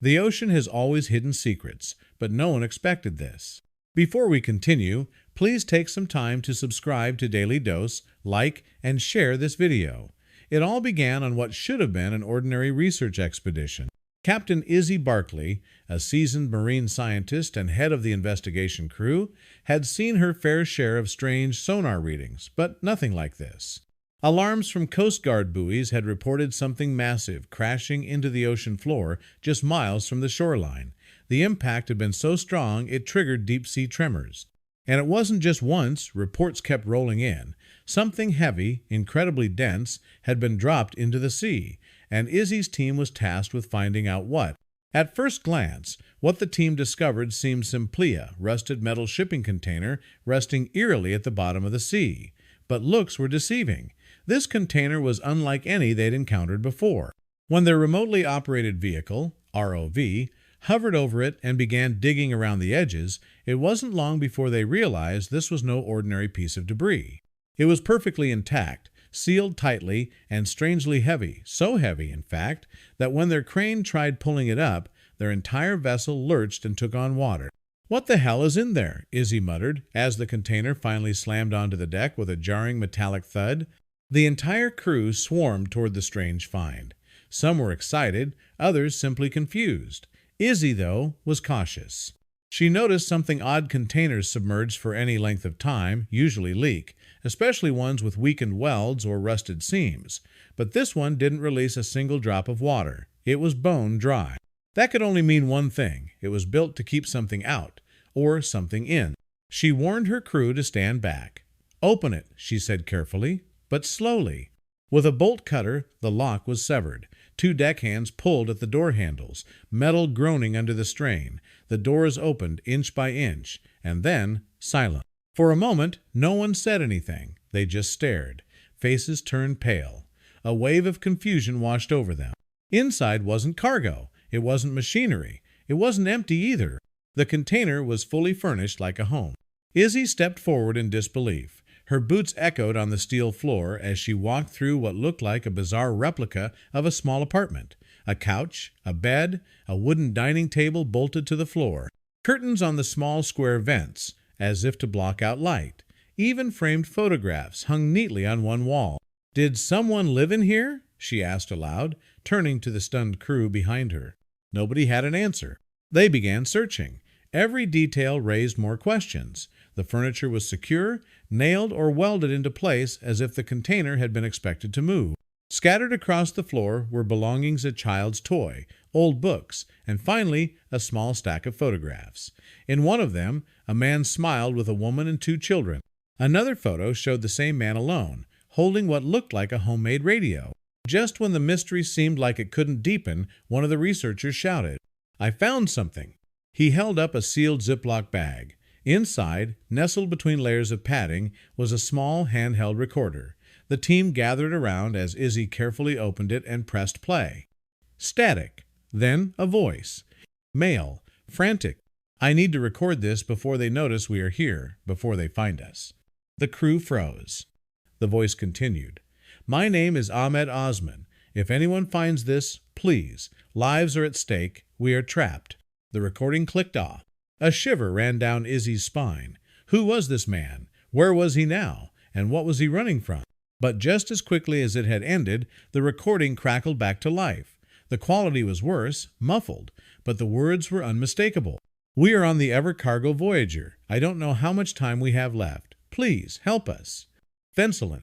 The ocean has always hidden secrets, but no one expected this. Before we continue, please take some time to subscribe to Dailydose, like, and share this video. It all began on what should have been an ordinary research expedition. Captain Izzy Barkley, a seasoned marine scientist and head of the investigation crew, had seen her fair share of strange sonar readings, but nothing like this. Alarms from Coast Guard buoys had reported something massive crashing into the ocean floor just miles from the shoreline. The impact had been so strong it triggered deep-sea tremors. And it wasn't just once, reports kept rolling in. Something heavy, incredibly dense, had been dropped into the sea, and Izzy's team was tasked with finding out what. At first glance, what the team discovered seemed simply a rusted metal shipping container resting eerily at the bottom of the sea. But looks were deceiving. This container was unlike any they'd encountered before. When their remotely operated vehicle, ROV, hovered over it and began digging around the edges, it wasn't long before they realized this was no ordinary piece of debris. It was perfectly intact, sealed tightly, and strangely heavy, so heavy, in fact, that when their crane tried pulling it up, their entire vessel lurched and took on water. "What the hell is in there?" Izzy muttered, as the container finally slammed onto the deck with a jarring metallic thud. The entire crew swarmed toward the strange find. Some were excited, others simply confused. Izzy, though, was cautious. She noticed something odd: containers submerged for any length of time usually leak, especially ones with weakened welds or rusted seams. But this one didn't release a single drop of water. It was bone dry. That could only mean one thing: it was built to keep something out, or something in. She warned her crew to stand back. "Open it," she said carefully, but slowly. With a bolt cutter, the lock was severed. 2 deckhands pulled at the door handles, metal groaning under the strain. The doors opened inch by inch, and then silence. For a moment, no one said anything. They just stared. Faces turned pale. A wave of confusion washed over them. Inside wasn't cargo. It wasn't machinery. It wasn't empty either. The container was fully furnished like a home. Izzy stepped forward in disbelief. Her boots echoed on the steel floor as she walked through what looked like a bizarre replica of a small apartment. A couch, a bed, a wooden dining table bolted to the floor. Curtains on the small square vents, as if to block out light. Even framed photographs hung neatly on one wall. "Did someone live in here?" she asked aloud, turning to the stunned crew behind her. Nobody had an answer. They began searching. Every detail raised more questions. The furniture was secure, nailed or welded into place as if the container had been expected to move. Scattered across the floor were belongings a child's toy, old books, and finally a small stack of photographs. In one of them, a man smiled with a woman and 2 children. Another photo showed the same man alone, holding what looked like a homemade radio. Just when the mystery seemed like it couldn't deepen, one of the researchers shouted, "I found something!" He held up a sealed Ziploc bag. Inside, nestled between layers of padding, was a small handheld recorder. The team gathered around as Izzy carefully opened it and pressed play. Static. Then a voice. Male. Frantic. "I need to record this before they notice we are here, before they find us." The crew froze. The voice continued. "My name is Ahmed Osman. If anyone finds this, please. Lives are at stake. We are trapped." The recording clicked off. A shiver ran down Izzy's spine. Who was this man? Where was he now? And what was he running from? But just as quickly as it had ended, the recording crackled back to life. The quality was worse, muffled, but the words were unmistakable. "We are on the Evercargo Voyager. I don't know how much time we have left. Please, help us." Fencelin.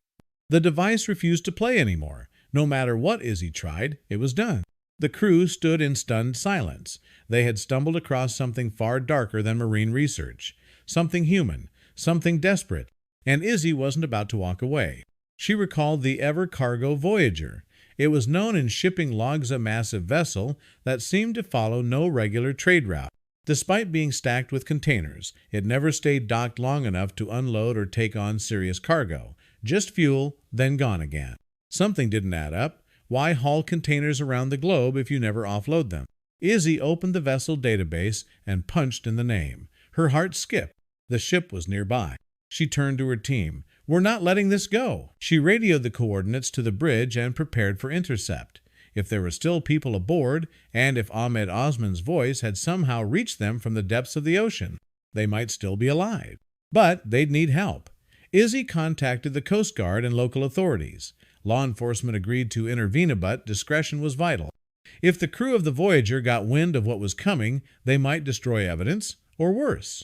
The device refused to play anymore. No matter what Izzy tried, it was done. The crew stood in stunned silence. They had stumbled across something far darker than marine research. Something human, something desperate. And Izzy wasn't about to walk away. She recalled the Evercargo Voyager. It was known in shipping logs a massive vessel that seemed to follow no regular trade route. Despite being stacked with containers, it never stayed docked long enough to unload or take on serious cargo. Just fuel, then gone again. Something didn't add up. Why haul containers around the globe if you never offload them? Izzy opened the vessel database and punched in the name. Her heart skipped. The ship was nearby. She turned to her team. "We're not letting this go." She radioed the coordinates to the bridge and prepared for intercept. if there were still people aboard, and if Ahmed Osman's voice had somehow reached them from the depths of the ocean. They might still be alive. But they'd need help. Izzy contacted the Coast Guard and local authorities. Law enforcement agreed to intervene, but discretion was vital. If the crew of the Voyager got wind of what was coming, they might destroy evidence, or worse.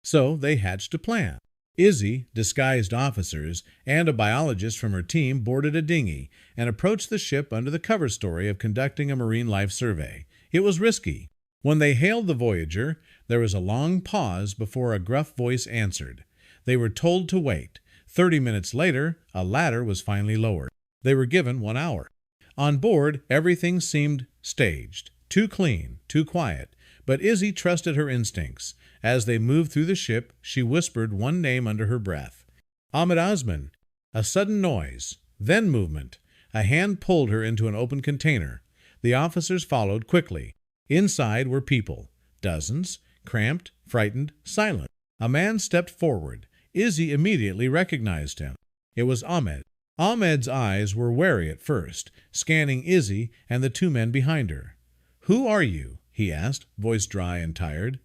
So they hatched a plan. Izzy, disguised officers, and a biologist from her team boarded a dinghy and approached the ship under the cover story of conducting a marine life survey. It was risky. When they hailed the Voyager, there was a long pause before a gruff voice answered. They were told to wait. 30 minutes later, a ladder was finally lowered. They were given 1 hour. On board, everything seemed staged, too clean, too quiet, but Izzy trusted her instincts. As they moved through the ship, she whispered one name under her breath. Ahmed Osman. A sudden noise, then movement. A hand pulled her into an open container. The officers followed quickly. Inside were people. Dozens, cramped, frightened, silent. A man stepped forward. Izzy immediately recognized him. It was Ahmed. Ahmed's eyes were wary at first, scanning Izzy and the 2 men behind her. "Who are you?" he asked, voice dry and tired.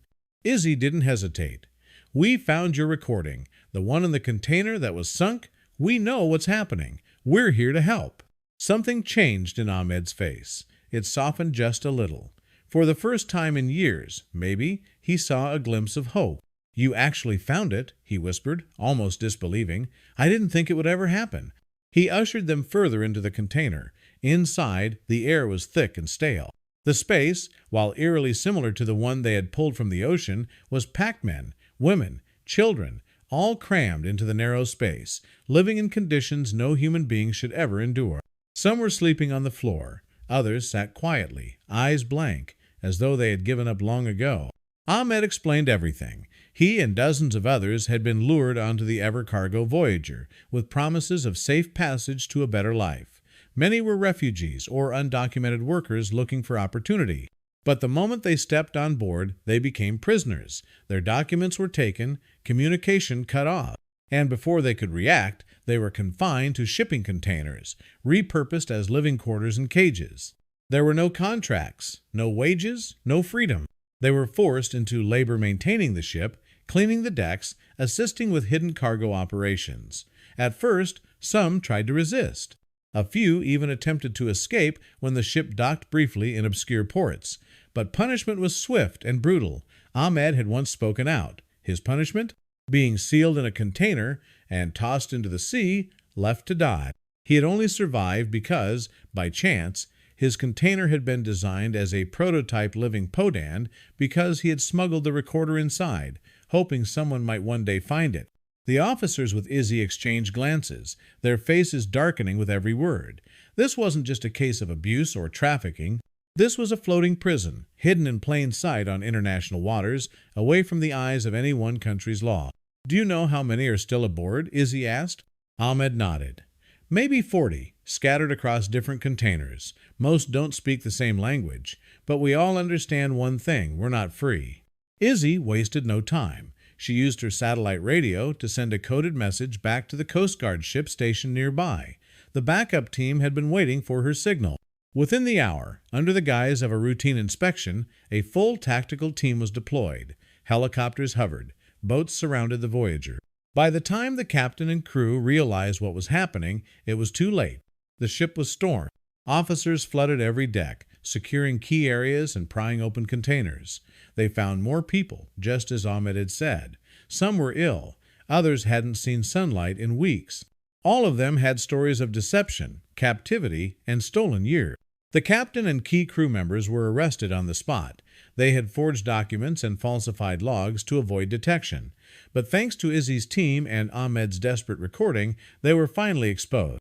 Izzy didn't hesitate. "We found your recording, the one in the container that was sunk. We know what's happening. We're here to help." Something changed in Ahmed's face. It softened just a little. For the first time in years, maybe, he saw a glimpse of hope. "You actually found it," he whispered, almost disbelieving. "I didn't think it would ever happen." He ushered them further into the container. Inside, the air was thick and stale. The space, while eerily similar to the one they had pulled from the ocean, was packed men, women, children, all crammed into the narrow space, living in conditions no human being should ever endure. Some were sleeping on the floor. Others sat quietly, eyes blank, as though they had given up long ago. Ahmed explained everything. He and dozens of others had been lured onto the EverCargo Voyager with promises of safe passage to a better life. Many were refugees or undocumented workers looking for opportunity. But the moment they stepped on board, they became prisoners. Their documents were taken, communication cut off, and before they could react, they were confined to shipping containers, repurposed as living quarters and cages. There were no contracts, no wages, no freedom. They were forced into labor maintaining the ship, cleaning the decks, assisting with hidden cargo operations. At first, some tried to resist. A few even attempted to escape when the ship docked briefly in obscure ports. But punishment was swift and brutal. Ahmed had once spoken out. His punishment? Being sealed in a container and tossed into the sea, left to die. He had only survived because, by chance, his container had been designed as a prototype living podand because he had smuggled the recorder inside, hoping someone might one day find it. The officers with Izzy exchanged glances, their faces darkening with every word. This wasn't just a case of abuse or trafficking. This was a floating prison, hidden in plain sight on international waters, away from the eyes of any one country's law. "Do you know how many are still aboard?" Izzy asked. Ahmed nodded. "Maybe 40, scattered across different containers. Most don't speak the same language, but we all understand one thing: we're not free." Izzy wasted no time. She used her satellite radio to send a coded message back to the Coast Guard ship stationed nearby. The backup team had been waiting for her signal. Within the hour, under the guise of a routine inspection, a full tactical team was deployed. Helicopters hovered. Boats surrounded the Voyager. By the time the captain and crew realized what was happening, it was too late. The ship was stormed. Officers flooded every deck, securing key areas and prying open containers. They found more people, just as Ahmed had said. Some were ill. Others hadn't seen sunlight in weeks. All of them had stories of deception, captivity, and stolen years. The captain and key crew members were arrested on the spot. They had forged documents and falsified logs to avoid detection. But thanks to Izzy's team and Ahmed's desperate recording, they were finally exposed.